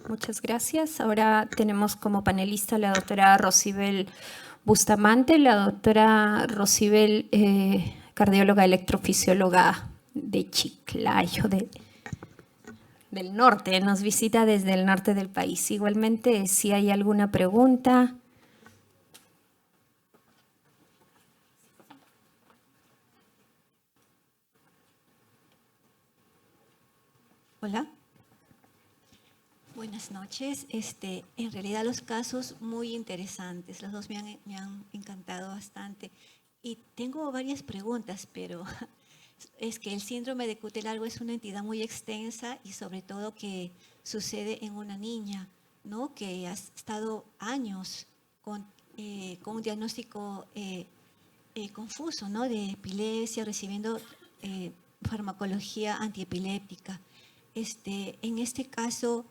Muchas gracias. Ahora tenemos como panelista a la doctora Rosibel Bustamante, la doctora Rosibel, cardióloga electrofisióloga de Chiclayo, del norte, nos visita desde el norte del país. Igualmente, si hay alguna pregunta. Hola. Buenas noches. En realidad los casos muy interesantes, los dos me han encantado bastante. Y tengo varias preguntas, pero es que el síndrome de Cute largo es una entidad muy extensa y sobre todo que sucede en una niña, ¿no? Que ha estado años con un diagnóstico confuso, ¿no? De epilepsia, recibiendo farmacología antiepiléptica. En este caso,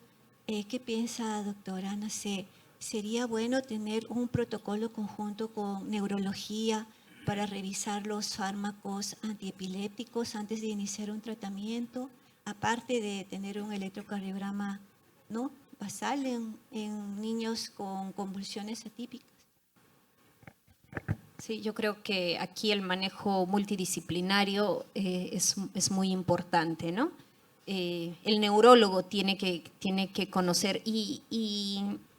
¿qué piensa, doctora? No sé, ¿sería bueno tener un protocolo conjunto con neurología para revisar los fármacos antiepilépticos antes de iniciar un tratamiento? Aparte de tener un electrocardiograma, ¿no? Basal en niños con convulsiones atípicas. Sí, yo creo que aquí el manejo multidisciplinario es muy importante, ¿no? El neurólogo tiene que conocer y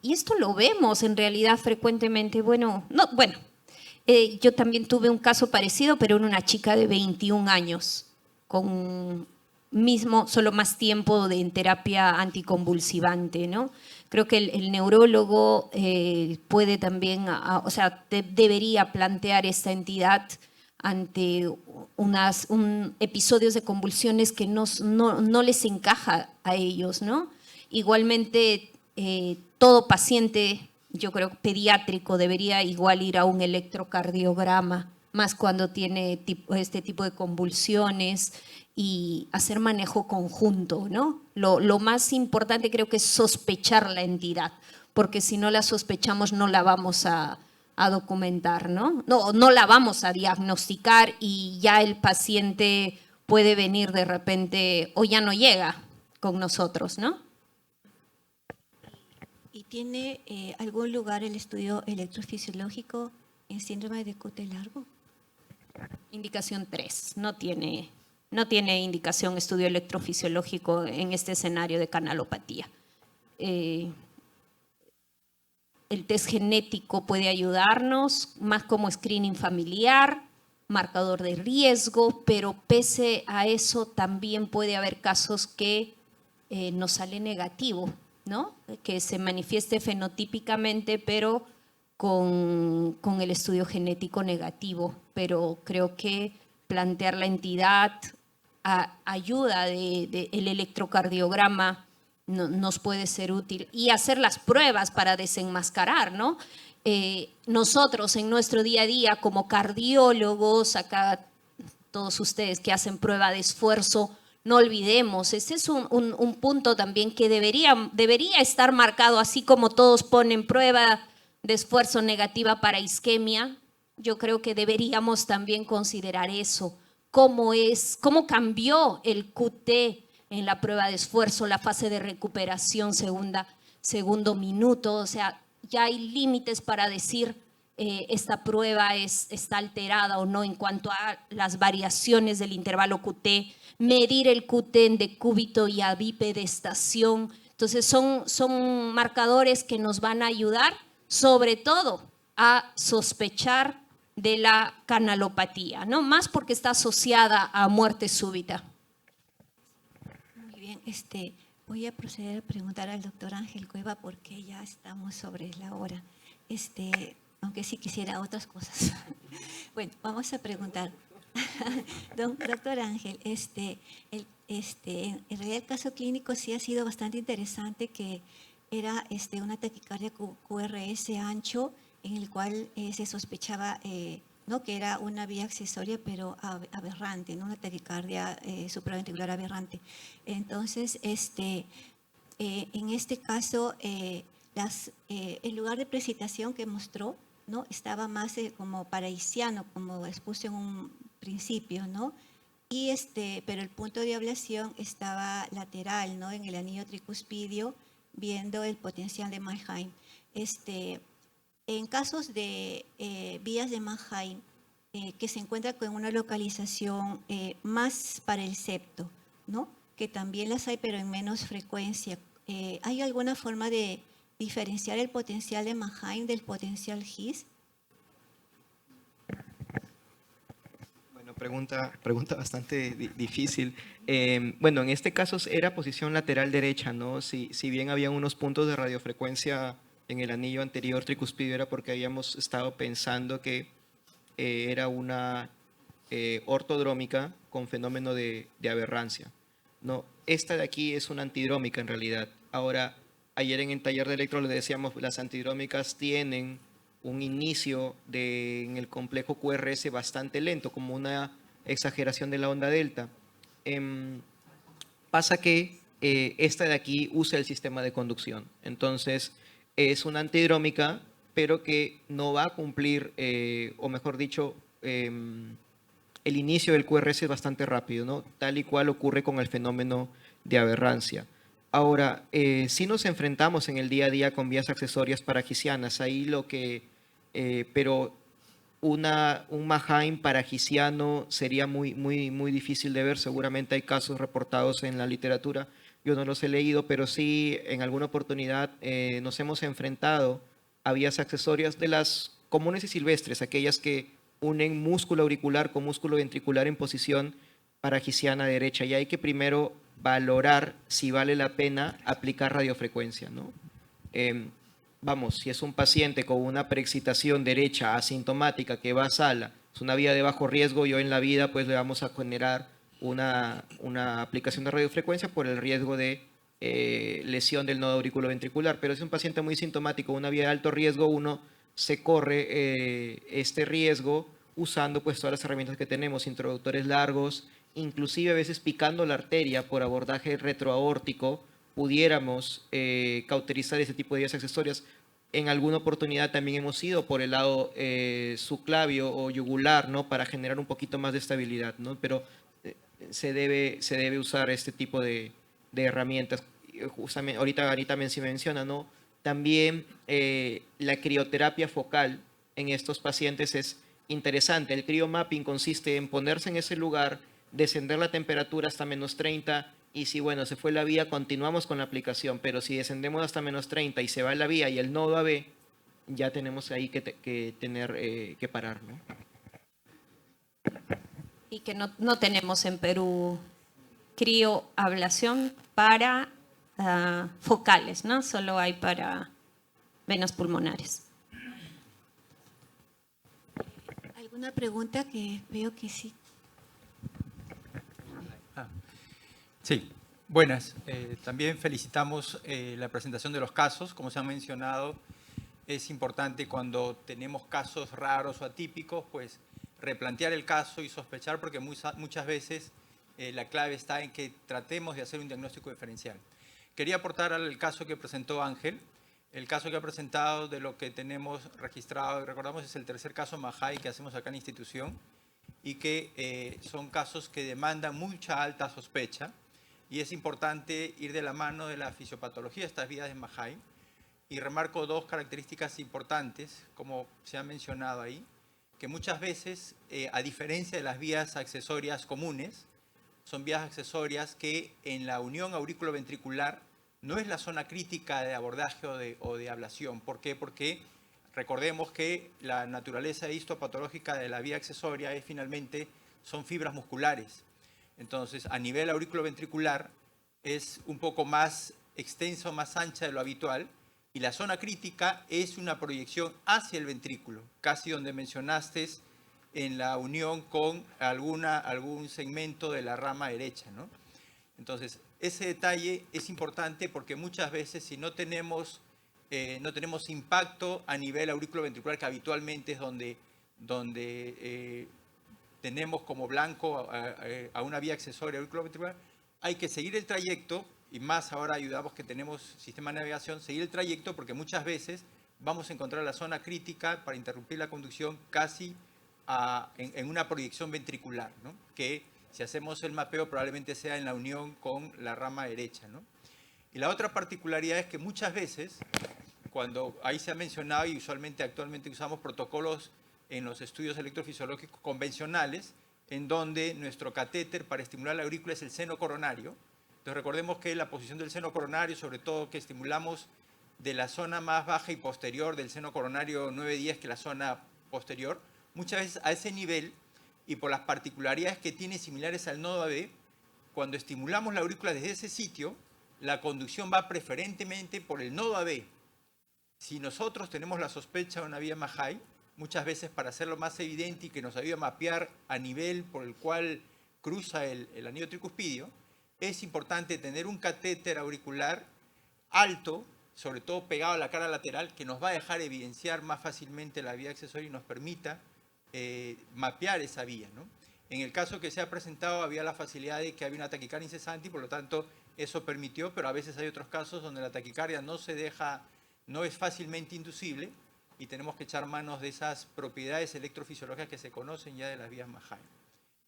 esto lo vemos en realidad frecuentemente. Bueno, yo también tuve un caso parecido, pero en una chica de 21 años, con solo más tiempo en terapia anticonvulsivante, ¿no? Creo que el neurólogo puede también, o sea, debería plantear esta entidad ante episodios de convulsiones que no les encaja a ellos, ¿no? Igualmente, todo paciente, yo creo, pediátrico debería igual ir a un electrocardiograma, más cuando tiene este tipo de convulsiones y hacer manejo conjunto, ¿no? Lo más importante creo que es sospechar la entidad, porque si no la sospechamos no la vamos a documentar, ¿no? No la vamos a diagnosticar y ya el paciente puede venir de repente o ya no llega con nosotros, ¿no? ¿Y tiene algún lugar el estudio electrofisiológico en síndrome de Cute largo? Indicación 3, no tiene indicación estudio electrofisiológico en este escenario de canalopatía. El test genético puede ayudarnos, más como screening familiar, marcador de riesgo, pero pese a eso también puede haber casos que nos sale negativo, ¿no? Que se manifieste fenotípicamente, pero con el estudio genético negativo. Pero creo que plantear la entidad ayuda el electrocardiograma nos puede ser útil y hacer las pruebas para desenmascarar, ¿no? Nosotros en nuestro día a día como cardiólogos, acá todos ustedes que hacen prueba de esfuerzo, no olvidemos, ese es un punto también que debería estar marcado, así como todos ponen prueba de esfuerzo negativa para isquemia, yo creo que deberíamos también considerar eso, cómo cambió el QT en la prueba de esfuerzo, la fase de recuperación, segundo minuto, o sea, ya hay límites para decir esta prueba está alterada o no en cuanto a las variaciones del intervalo QT, medir el QT en decúbito y a bipedestación. Entonces son marcadores que nos van a ayudar sobre todo a sospechar de la canalopatía, ¿no? Más porque está asociada a muerte súbita. Muy bien, voy a proceder a preguntar al doctor Ángel Cueva porque ya estamos sobre la hora. Aunque sí quisiera otras cosas. Bueno, vamos a preguntar. Doctor Ángel, en realidad el caso clínico sí ha sido bastante interesante, que era una taquicardia QRS ancho, en el cual se sospechaba ¿no? que era una vía accesoria, pero aberrante, ¿no? Una taquicardia supraventricular aberrante. Entonces, en este caso, el lugar de precipitación que mostró, ¿no? Estaba más como paraisiano, como expuse en un principio, ¿no? Pero el punto de ablación estaba lateral, ¿no? En el anillo tricuspidio, viendo el potencial de Mannheim. En casos de vías de Mannheim que se encuentra con una localización más para el septo, ¿no? Que también las hay, pero en menos frecuencia. ¿Hay alguna forma de diferenciar el potencial de Mannheim del potencial His? Bueno, pregunta bastante difícil. Bueno, en este caso era posición lateral derecha, ¿no? Si bien había unos puntos de radiofrecuencia en el anillo anterior tricuspidio, era porque habíamos estado pensando que era una ortodrómica con fenómeno de aberrancia. No, esta de aquí es una antidrómica en realidad. Ahora, ayer en el taller de electro le decíamos, las antidrómicas tienen un inicio en el complejo QRS bastante lento, como una exageración de la onda delta. Pasa que esta de aquí usa el sistema de conducción. Entonces, es una antidrómica, pero que no va a cumplir, o mejor dicho, el inicio del QRS es bastante rápido, ¿no? Tal y cual ocurre con el fenómeno de aberrancia. Ahora, si nos enfrentamos en el día a día con vías accesorias paragisianas, ahí pero un Mannheim paragisiano sería muy difícil de ver. Seguramente hay casos reportados en la literatura. Yo no los he leído, pero sí en alguna oportunidad nos hemos enfrentado a vías accesorias de las comunes y silvestres, aquellas que unen músculo auricular con músculo ventricular en posición paragisiana derecha. Y hay que primero valorar si vale la pena aplicar radiofrecuencia, ¿no? Vamos, si es un paciente con una preexcitación derecha asintomática que va a sala, es una vía de bajo riesgo, yo en la vida pues le vamos a generar una aplicación de radiofrecuencia por el riesgo de lesión del nodo auriculoventricular. Pero si es un paciente muy sintomático, una vía de alto riesgo, uno se corre este riesgo usando pues todas las herramientas que tenemos, introductores largos, inclusive a veces picando la arteria por abordaje retroaórtico, pudiéramos cauterizar ese tipo de vías accesorias. En alguna oportunidad también hemos ido por el lado subclavio o yugular, ¿no? Para generar un poquito más de estabilidad, ¿no? Pero se debe usar este tipo de herramientas. Justamente, ahorita también se menciona, ¿no? También la crioterapia focal en estos pacientes es interesante. El criomapping consiste en ponerse en ese lugar, descender la temperatura hasta -30 y si, bueno, se fue la vía, continuamos con la aplicación, pero si descendemos hasta -30 y se va la vía y el nodo AB, ya tenemos ahí que tener que parar, ¿no? Y que no tenemos en Perú crioablación para focales, ¿no? Solo hay para venas pulmonares. ¿Alguna pregunta? Que veo que sí. Sí, buenas. También felicitamos la presentación de los casos. Como se ha mencionado, es importante cuando tenemos casos raros o atípicos, pues replantear el caso y sospechar, porque muchas veces la clave está en que tratemos de hacer un diagnóstico diferencial. Quería aportar al caso que presentó Ángel. El caso que ha presentado, de lo que tenemos registrado y recordamos, es el tercer caso Mannheim que hacemos acá en la institución y que son casos que demandan mucha alta sospecha. Y es importante ir de la mano de la fisiopatología de estas vías de Mannheim. Y remarco dos características importantes, como se ha mencionado ahí, que muchas veces, a diferencia de las vías accesorias comunes, son vías accesorias que en la unión auriculoventricular no es la zona crítica de abordaje o de ablación. ¿Por qué? Porque recordemos que la naturaleza histopatológica de la vía accesoria es finalmente son fibras musculares. Entonces, a nivel auriculoventricular es un poco más extenso, más ancha de lo habitual, y la zona crítica es una proyección hacia el ventrículo, casi donde mencionaste en la unión con algún segmento de la rama derecha, ¿no? Entonces, ese detalle es importante porque muchas veces si no tenemos impacto a nivel auriculoventricular, que habitualmente es donde tenemos como blanco a una vía accesoria auriculoventricular, hay que seguir el trayecto, y más ahora ayudamos que tenemos sistema de navegación, seguir el trayecto porque muchas veces vamos a encontrar la zona crítica para interrumpir la conducción casi en una proyección ventricular, ¿no? Que si hacemos el mapeo probablemente sea en la unión con la rama derecha, ¿no? Y la otra particularidad es que muchas veces, cuando ahí se ha mencionado y usualmente actualmente usamos protocolos en los estudios electrofisiológicos convencionales, en donde nuestro catéter para estimular la aurícula es el seno coronario. Entonces recordemos que la posición del seno coronario, sobre todo que estimulamos de la zona más baja y posterior del seno coronario 9-10, que la zona posterior, muchas veces a ese nivel y por las particularidades que tiene similares al nodo AB, cuando estimulamos la aurícula desde ese sitio, la conducción va preferentemente por el nodo AB. Si nosotros tenemos la sospecha de una vía Mahay, muchas veces para hacerlo más evidente y que nos ayude a mapear a nivel por el cual cruza el anillo tricuspidio, es importante tener un catéter auricular alto, sobre todo pegado a la cara lateral, que nos va a dejar evidenciar más fácilmente la vía accesoria y nos permita mapear esa vía, ¿no? En el caso que se ha presentado había la facilidad de que había una taquicardia incesante y por lo tanto eso permitió, pero a veces hay otros casos donde la taquicardia no es fácilmente inducible y tenemos que echar manos de esas propiedades electrofisiológicas que se conocen ya de las vías Mahay.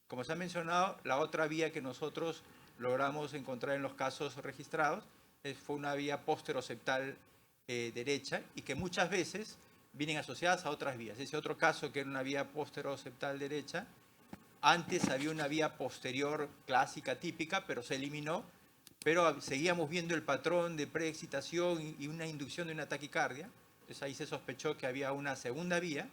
Como se ha mencionado, la otra vía que nosotros logramos encontrar en los casos registrados fue una vía posteroseptal derecha y que muchas veces vienen asociadas a otras vías. Ese otro caso que era una vía posteroseptal derecha, antes había una vía posterior clásica típica, pero se eliminó, pero seguíamos viendo el patrón de preexcitación y una inducción de una taquicardia. Entonces ahí se sospechó que había una segunda vía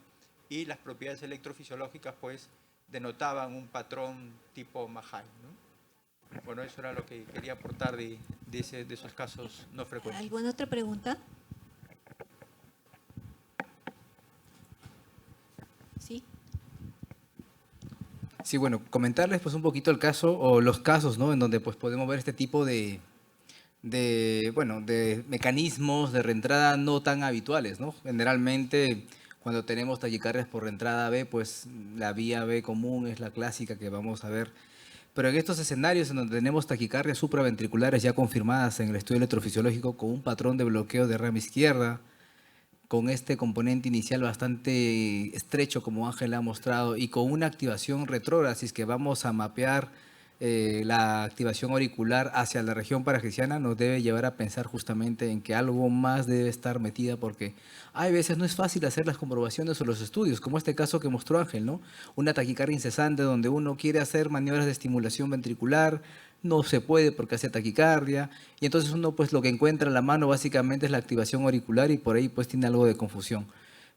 y las propiedades electrofisiológicas pues denotaban un patrón tipo Mahay, ¿no? Bueno, eso era lo que quería aportar de esos casos no frecuentes. ¿Alguna otra pregunta? Sí. Sí, bueno, comentarles pues un poquito el caso o los casos, ¿no? En donde pues podemos ver este tipo de mecanismos de reentrada no tan habituales, ¿no? Generalmente cuando tenemos taquicardias por reentrada B, pues la vía B común es la clásica que vamos a ver. Pero en estos escenarios en donde tenemos taquicardias supraventriculares ya confirmadas en el estudio electrofisiológico con un patrón de bloqueo de rama izquierda, con este componente inicial bastante estrecho como Ángel ha mostrado y con una activación retrógrada, si es que vamos a mapear la activación auricular hacia la región paracrisiana, nos debe llevar a pensar justamente en que algo más debe estar metida porque hay veces no es fácil hacer las comprobaciones o los estudios, como este caso que mostró Ángel, ¿no? Una taquicardia incesante donde uno quiere hacer maniobras de estimulación ventricular, no se puede porque hace taquicardia, y entonces uno pues lo que encuentra a la mano básicamente es la activación auricular y por ahí pues tiene algo de confusión.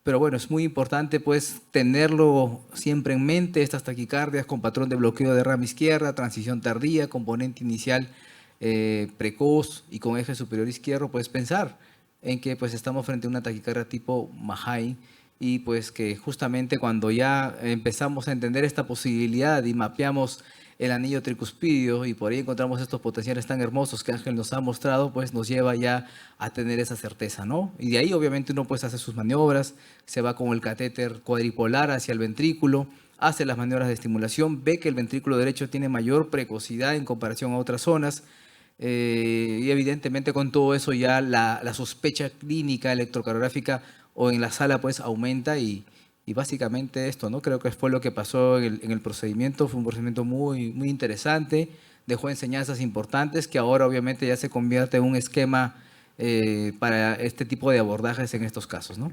Pero bueno, es muy importante pues tenerlo siempre en mente, estas taquicardias con patrón de bloqueo de rama izquierda, transición tardía, componente inicial precoz y con eje superior izquierdo, pues pensar en que pues estamos frente a una taquicardia tipo Mahay y pues que justamente cuando ya empezamos a entender esta posibilidad y mapeamos el anillo tricuspidio y por ahí encontramos estos potenciales tan hermosos que Ángel nos ha mostrado, pues nos lleva ya a tener esa certeza, ¿no? Y de ahí obviamente uno pues hace sus maniobras, se va con el catéter cuadripolar hacia el ventrículo, hace las maniobras de estimulación, ve que el ventrículo derecho tiene mayor precocidad en comparación a otras zonas y evidentemente con todo eso ya la sospecha clínica electrocardiográfica o en la sala pues aumenta y básicamente esto, ¿no? Creo que fue lo que pasó en el procedimiento, fue un procedimiento muy, muy interesante, dejó enseñanzas importantes que ahora obviamente ya se convierte en un esquema para este tipo de abordajes en estos casos, ¿no?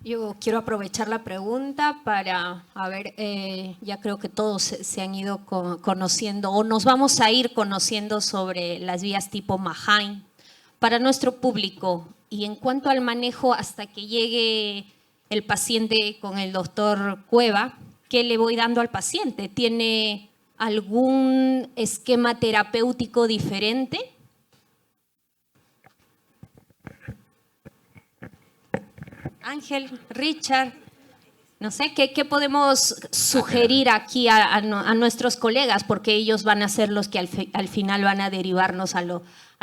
Yo quiero aprovechar la pregunta para, ya creo que todos se han ido conociendo o nos vamos a ir conociendo sobre las vías tipo Mahay para nuestro público y en cuanto al manejo hasta que llegue el paciente con el doctor Cueva, ¿qué le voy dando al paciente? ¿Tiene algún esquema terapéutico diferente? Ángel, Richard, no sé, ¿qué podemos sugerir aquí a nuestros colegas? Porque ellos van a ser los que al final van a derivarnos a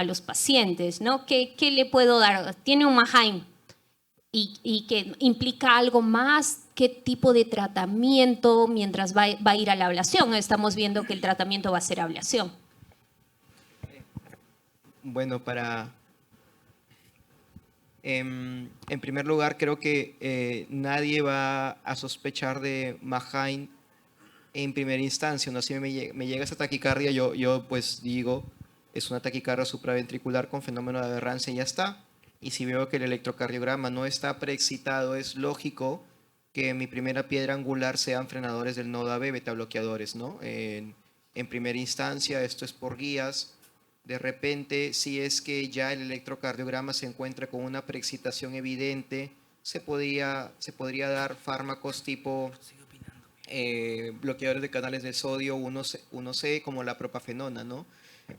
los pacientes, ¿no? ¿Qué le puedo dar? ¿Tiene un Mahay? Y que implica algo más, qué tipo de tratamiento mientras va a ir a la ablación. Estamos viendo que el tratamiento va a ser ablación. Bueno, en primer lugar, creo que nadie va a sospechar de Mahay en primera instancia, ¿no? Si me llega esa taquicardia, yo pues digo, es una taquicardia supraventricular con fenómeno de aberrancia y ya está. Y si veo que el electrocardiograma no está preexcitado, es lógico que mi primera piedra angular sean frenadores del nodo AB, beta bloqueadores, ¿no? En primera instancia, esto es por guías. De repente, si es que ya el electrocardiograma se encuentra con una preexcitación evidente, se podría dar fármacos tipo bloqueadores de canales de sodio 1C, como la propafenona, ¿no?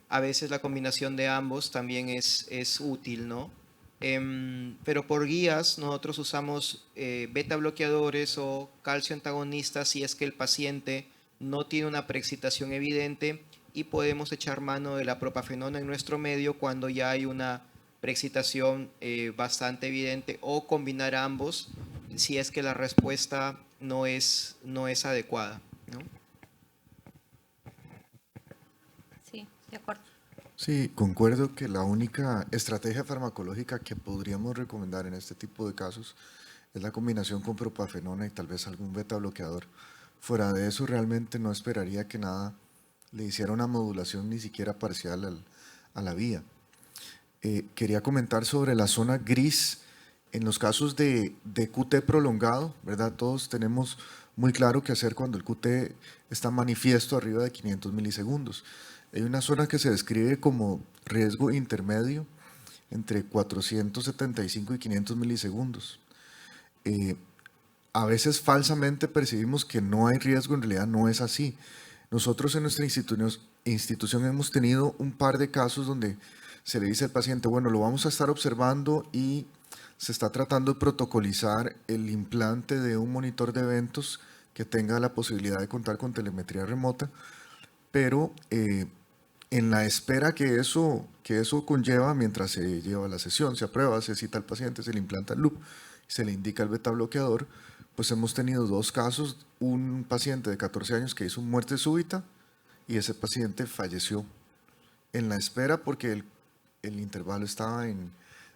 A veces la combinación de ambos también es útil, ¿no? Pero por guías nosotros usamos beta bloqueadores o calcio antagonistas si es que el paciente no tiene una preexcitación evidente, y podemos echar mano de la propafenona en nuestro medio cuando ya hay una preexcitación bastante evidente, o combinar ambos si es que la respuesta no es adecuada, ¿no? Sí, de acuerdo. Sí, concuerdo que la única estrategia farmacológica que podríamos recomendar en este tipo de casos es la combinación con propafenona y tal vez algún beta bloqueador. Fuera de eso, realmente no esperaría que nada le hiciera una modulación ni siquiera parcial a la vía. Quería comentar sobre la zona gris en los casos de QT prolongado, ¿verdad? Todos tenemos muy claro qué hacer cuando el QT está manifiesto arriba de 500 milisegundos. Hay una zona que se describe como riesgo intermedio entre 475 y 500 milisegundos. A veces falsamente percibimos que no hay riesgo, en realidad no es así. Nosotros en nuestra institución hemos tenido un par de casos donde se le dice al paciente, bueno, lo vamos a estar observando y se está tratando de protocolizar el implante de un monitor de eventos que tenga la posibilidad de contar con telemetría remota, pero en la espera que eso conlleva, mientras se lleva la sesión, se aprueba, se cita al paciente, se le implanta el loop, se le indica el beta bloqueador, pues hemos tenido dos casos, un paciente de 14 años que hizo muerte súbita y ese paciente falleció en la espera porque el intervalo estaba en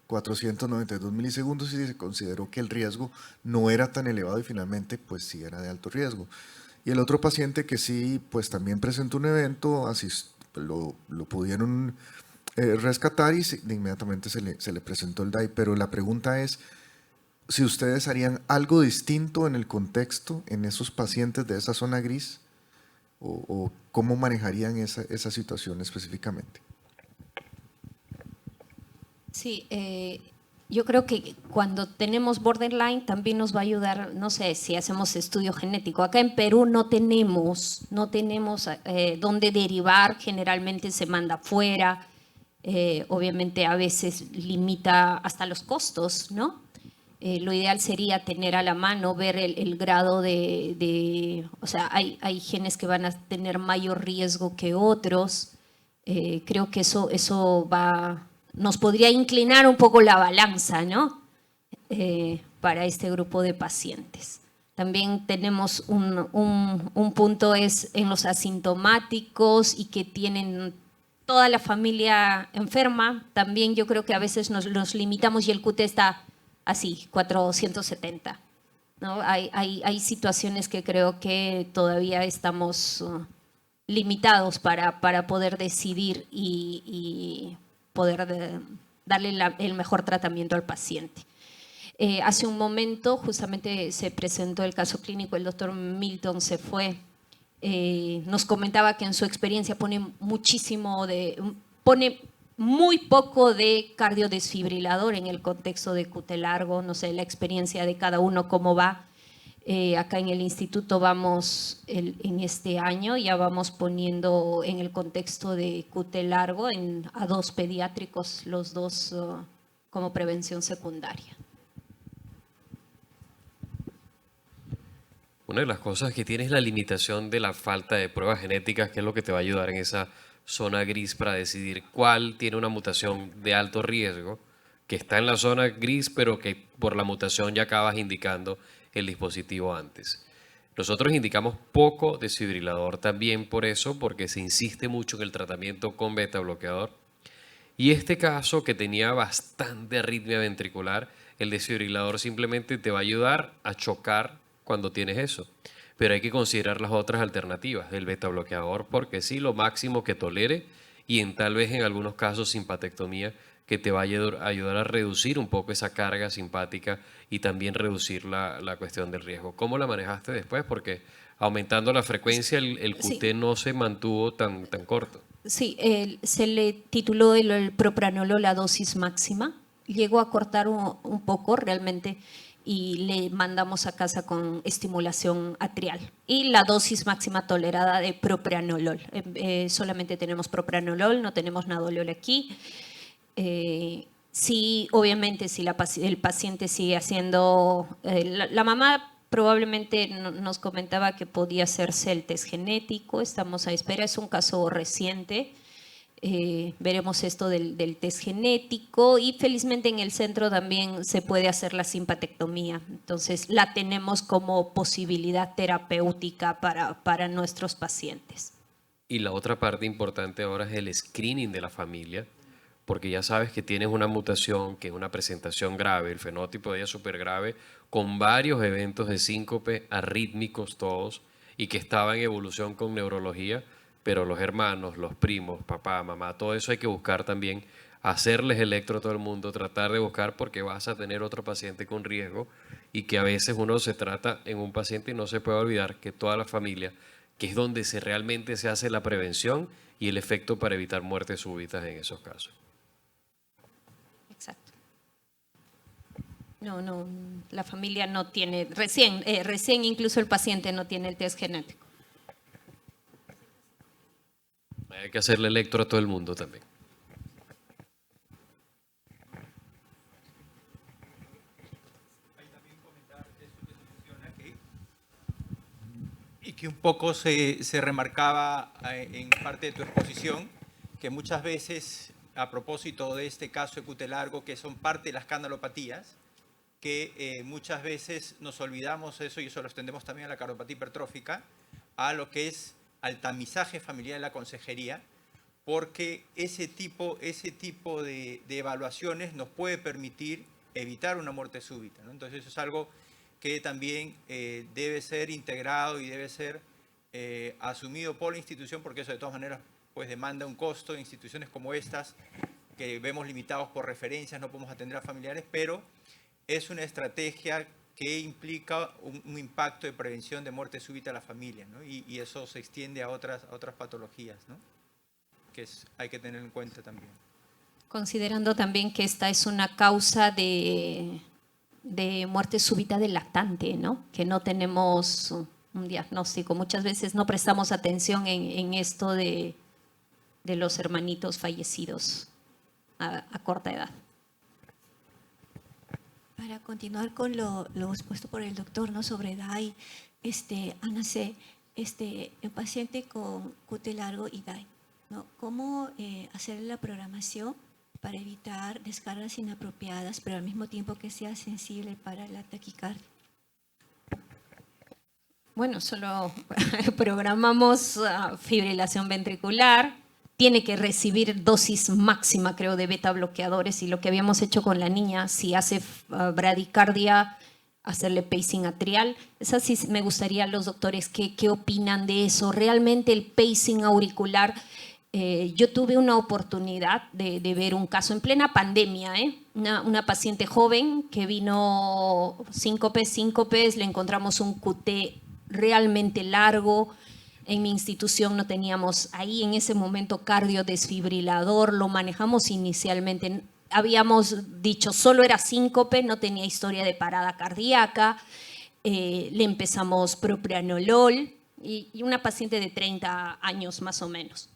492 milisegundos y se consideró que el riesgo no era tan elevado y finalmente pues sí era de alto riesgo. Y el otro paciente que sí pues también presentó un evento, lo pudieron rescatar y inmediatamente se le presentó el DAI, pero la pregunta es si ustedes harían algo distinto en el contexto en esos pacientes de esa zona gris o cómo manejarían esa situación específicamente. Sí, yo creo que cuando tenemos borderline también nos va a ayudar, no sé, si hacemos estudio genético. Acá en Perú no tenemos dónde derivar, generalmente se manda fuera, obviamente a veces limita hasta los costos, ¿no? Lo ideal sería tener a la mano, ver el grado o sea, hay genes que van a tener mayor riesgo que otros. Creo que eso nos podría inclinar un poco la balanza, ¿no? Para este grupo de pacientes. También tenemos un punto es en los asintomáticos y que tienen toda la familia enferma. También yo creo que a veces nos limitamos y el QT está así, 470. ¿No? Hay situaciones que creo que todavía estamos limitados para poder decidir y poder darle el mejor tratamiento al paciente. Hace un momento justamente se presentó el caso clínico, el doctor Milton se fue, nos comentaba que en su experiencia pone muy poco de cardiodesfibrilador en el contexto de QT largo, no sé la experiencia de cada uno cómo va. Acá en el instituto en este año ya vamos poniendo en el contexto de QT largo a 2 pediátricos, los dos como prevención secundaria. Una de las cosas que tiene es la limitación de la falta de pruebas genéticas, que es lo que te va a ayudar en esa zona gris para decidir cuál tiene una mutación de alto riesgo, que está en la zona gris, pero que por la mutación ya acabas indicando el dispositivo antes. Nosotros indicamos poco desfibrilador también por eso, porque se insiste mucho en el tratamiento con beta bloqueador. Y este caso que tenía bastante arritmia ventricular, el desfibrilador simplemente te va a ayudar a chocar cuando tienes eso. Pero hay que considerar las otras alternativas del beta bloqueador porque sí, lo máximo que tolere y en tal vez en algunos casos simpatectomía, que te va a ayudar a reducir un poco esa carga simpática y también reducir la cuestión del riesgo. ¿Cómo la manejaste después? Porque aumentando la frecuencia el Sí. QT no se mantuvo tan corto. Sí, se le tituló el propranolol la dosis máxima. Llegó a cortar un poco realmente y le mandamos a casa con estimulación atrial. Y la dosis máxima tolerada de propranolol. Solamente tenemos propranolol, no tenemos nadolol aquí. Sí, obviamente, si el paciente sigue haciendo... la mamá probablemente nos comentaba que podía hacerse el test genético, estamos a espera, es un caso reciente. Veremos esto del test genético y felizmente en el centro también se puede hacer la simpatectomía. Entonces la tenemos como posibilidad terapéutica para nuestros pacientes. Y la otra parte importante ahora es el screening de la familia, porque ya sabes que tienes una mutación, que es una presentación grave, el fenótipo de ella es súper grave, con varios eventos de síncope, arrítmicos todos, y que estaba en evolución con neurología, pero los hermanos, los primos, papá, mamá, todo eso hay que buscar también, hacerles electro a todo el mundo, tratar de buscar porque vas a tener otro paciente con riesgo y que a veces uno se trata en un paciente y no se puede olvidar que toda la familia, que es donde realmente se hace la prevención y el efecto para evitar muertes súbitas en esos casos. Exacto. No, la familia no tiene, recién incluso el paciente no tiene el test genético. Hay que hacerle electro a todo el mundo también. Y que un poco se remarcaba en parte de tu exposición, que muchas veces, a propósito de este caso de QT largo, que son parte de las canalopatías, que muchas veces nos olvidamos eso, y eso lo extendemos también a la cardiopatía hipertrófica, a lo que es al tamizaje familiar de la consejería, porque ese tipo de evaluaciones nos puede permitir evitar una muerte súbita, ¿no? Entonces eso es algo que también debe ser integrado y debe ser asumido por la institución, porque eso de todas maneras pues demanda un costo en instituciones como estas, que vemos limitados por referencias, no podemos atender a familiares, pero es una estrategia que implica un impacto de prevención de muerte súbita a la familia, ¿no? Y eso se extiende a otras patologías, ¿no? Que hay que tener en cuenta también. Considerando también que esta es una causa de muerte súbita del lactante, ¿no? Que no tenemos un diagnóstico. Muchas veces no prestamos atención en esto de los hermanitos fallecidos a corta edad. Para continuar con lo expuesto por el doctor, ¿no? Sobre DAI, Ana C., el paciente con QT largo y DAI, ¿no? ¿Cómo hacer la programación para evitar descargas inapropiadas, pero al mismo tiempo que sea sensible para la taquicardia? Bueno, solo programamos fibrilación ventricular, tiene que recibir dosis máxima, creo, de beta bloqueadores, y lo que habíamos hecho con la niña, si hace bradicardia, hacerle pacing atrial. Esa sí me gustaría a los doctores qué opinan de eso. Realmente el pacing auricular, yo tuve una oportunidad de ver un caso en plena pandemia, una paciente joven que vino síncopes, le encontramos un QT realmente largo. En mi institución no teníamos ahí en ese momento cardiodesfibrilador, lo manejamos inicialmente. Habíamos dicho solo era síncope, no tenía historia de parada cardíaca. Le empezamos propranolol y una paciente de 30 años más o menos.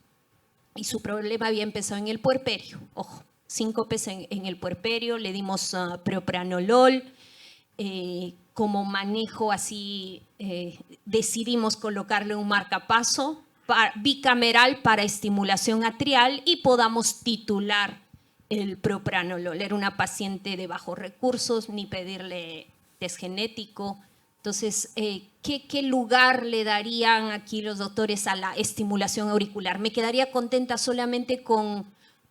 Y su problema había empezado en el puerperio. Ojo, síncopes en el puerperio, le dimos propranolol. Como manejo así, decidimos colocarle un marcapaso bicameral para estimulación atrial y podamos titular el propranolol. Era una paciente de bajos recursos, ni pedirle test genético. Entonces, ¿qué lugar le darían aquí los doctores a la estimulación auricular? ¿Me quedaría contenta solamente con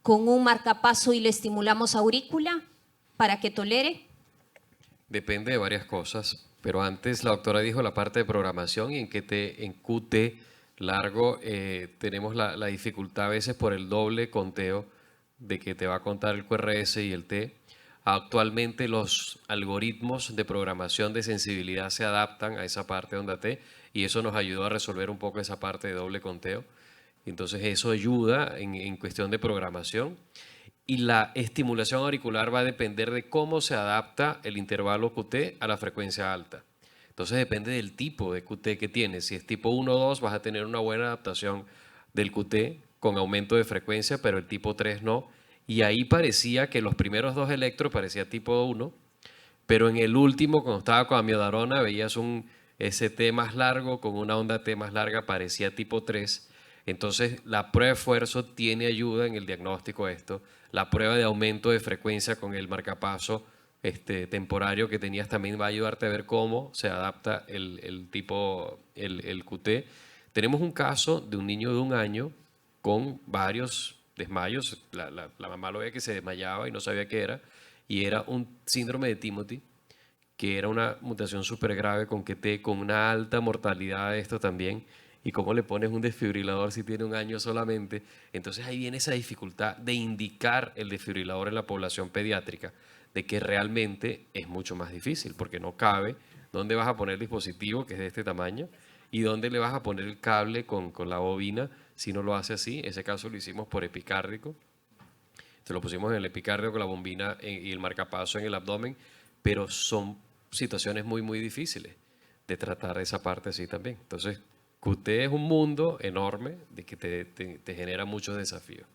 un marcapaso y le estimulamos aurícula para que tolere? Depende de varias cosas, pero antes la doctora dijo la parte de programación y en QT largo, tenemos la dificultad a veces por el doble conteo de que te va a contar el QRS y el T. Actualmente los algoritmos de programación de sensibilidad se adaptan a esa parte onda T y eso nos ayudó a resolver un poco esa parte de doble conteo. Entonces eso ayuda en cuestión de programación. Y la estimulación auricular va a depender de cómo se adapta el intervalo QT a la frecuencia alta. Entonces depende del tipo de QT que tienes. Si es tipo 1 o 2 vas a tener una buena adaptación del QT con aumento de frecuencia, pero el tipo 3 no. Y ahí parecía que los primeros 2 electros parecía tipo 1, pero en el último, cuando estaba con amiodarona, veías un ST más largo con una onda T más larga, parecía tipo 3. Entonces la prueba de esfuerzo tiene ayuda en el diagnóstico de esto. La prueba de aumento de frecuencia con el marcapaso temporario que tenías también va a ayudarte a ver cómo se adapta el QT. Tenemos un caso de un niño de 1 año con varios desmayos. La mamá lo veía que se desmayaba y no sabía qué era. Y era un síndrome de Timothy, que era una mutación súper grave con QT, con una alta mortalidad de esto también. Y cómo le pones un desfibrilador si tiene 1 año solamente. Entonces ahí viene esa dificultad de indicar el desfibrilador en la población pediátrica, de que realmente es mucho más difícil, porque no cabe dónde vas a poner el dispositivo, que es de este tamaño, y dónde le vas a poner el cable con la bobina, si no lo hace así. Ese caso lo hicimos por epicárdico. Se lo pusimos en el epicárdico con la bombina y el marcapaso en el abdomen, pero son situaciones muy, muy difíciles de tratar esa parte así también. Entonces, QT es un mundo enorme de que te genera muchos desafíos.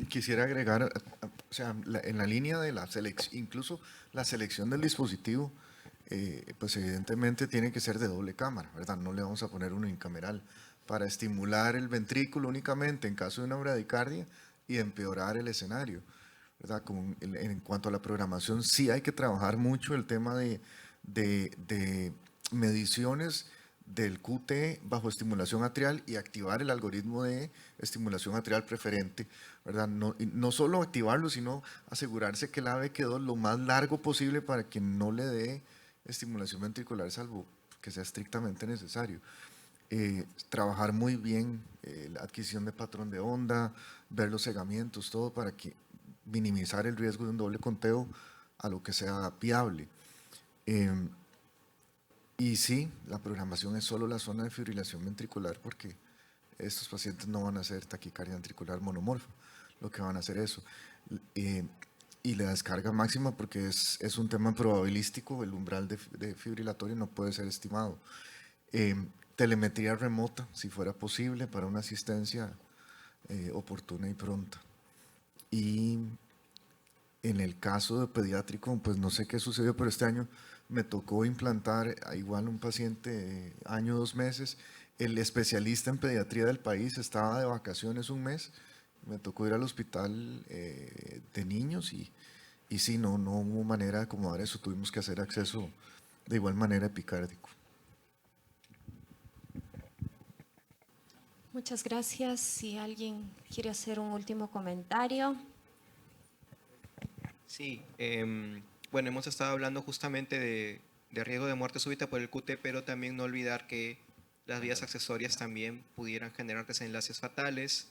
Quisiera agregar, o sea, en la línea de la selección, incluso la selección del dispositivo, pues evidentemente tiene que ser de doble cámara, ¿verdad? No le vamos a poner uno incameral para estimular el ventrículo únicamente en caso de una bradicardia y empeorar el escenario, ¿verdad? En cuanto a la programación, sí hay que trabajar mucho el tema de mediciones del QT bajo estimulación atrial y activar el algoritmo de estimulación atrial preferente, ¿verdad? No solo activarlo, sino asegurarse que el AVE quedó lo más largo posible para que no le dé estimulación ventricular, salvo que sea estrictamente necesario. Trabajar muy bien la adquisición de patrón de onda, ver los segamientos, todo para minimizar el riesgo de un doble conteo a lo que sea viable. Y sí, la programación es solo la zona de fibrilación ventricular, porque estos pacientes no van a hacer taquicardia ventricular monomorfa, lo que van a hacer eso. Y la descarga máxima, porque es un tema probabilístico, el umbral de fibrilatorio no puede ser estimado. Telemetría remota, si fuera posible, para una asistencia oportuna y pronta. Y en el caso de pediátrico, pues no sé qué sucedió, pero este año me tocó implantar a igual un paciente 1 o 2 meses. El especialista en pediatría del país estaba de vacaciones 1 mes. Me tocó ir al hospital de niños y sí, no hubo manera de acomodar eso. Tuvimos que hacer acceso de igual manera epicárdico. Muchas gracias. Si alguien quiere hacer un último comentario. Sí, bueno, hemos estado hablando justamente de riesgo de muerte súbita por el QT, pero también no olvidar que las vías accesorias también pudieran generar desenlaces fatales,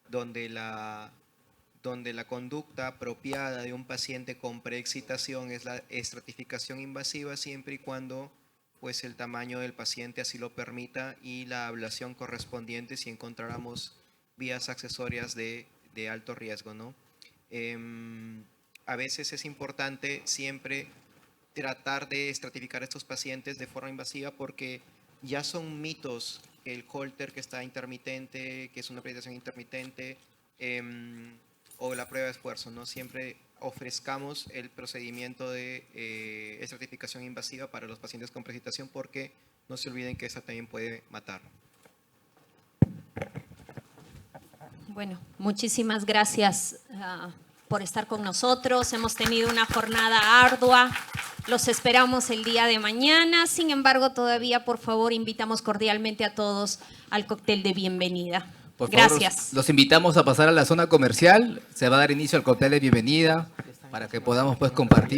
donde la conducta apropiada de un paciente con preexcitación es la estratificación invasiva, siempre y cuando pues el tamaño del paciente así lo permita, y la ablación correspondiente si encontráramos vías accesorias de alto riesgo, ¿no? A veces es importante siempre tratar de estratificar a estos pacientes de forma invasiva, porque ya son mitos el Holter que está intermitente, que es una presentación intermitente, o la prueba de esfuerzo, ¿no? Siempre ofrezcamos el procedimiento de estratificación invasiva para los pacientes con precipitación, porque no se olviden que esa también puede matar. Bueno, muchísimas gracias por estar con nosotros. Hemos tenido una jornada ardua. Los esperamos el día de mañana. Sin embargo, todavía, por favor, invitamos cordialmente a todos al cóctel de bienvenida. Por favor, Gracias. los invitamos a pasar a la zona comercial. Se va a dar inicio al cóctel de bienvenida para que podamos pues compartir.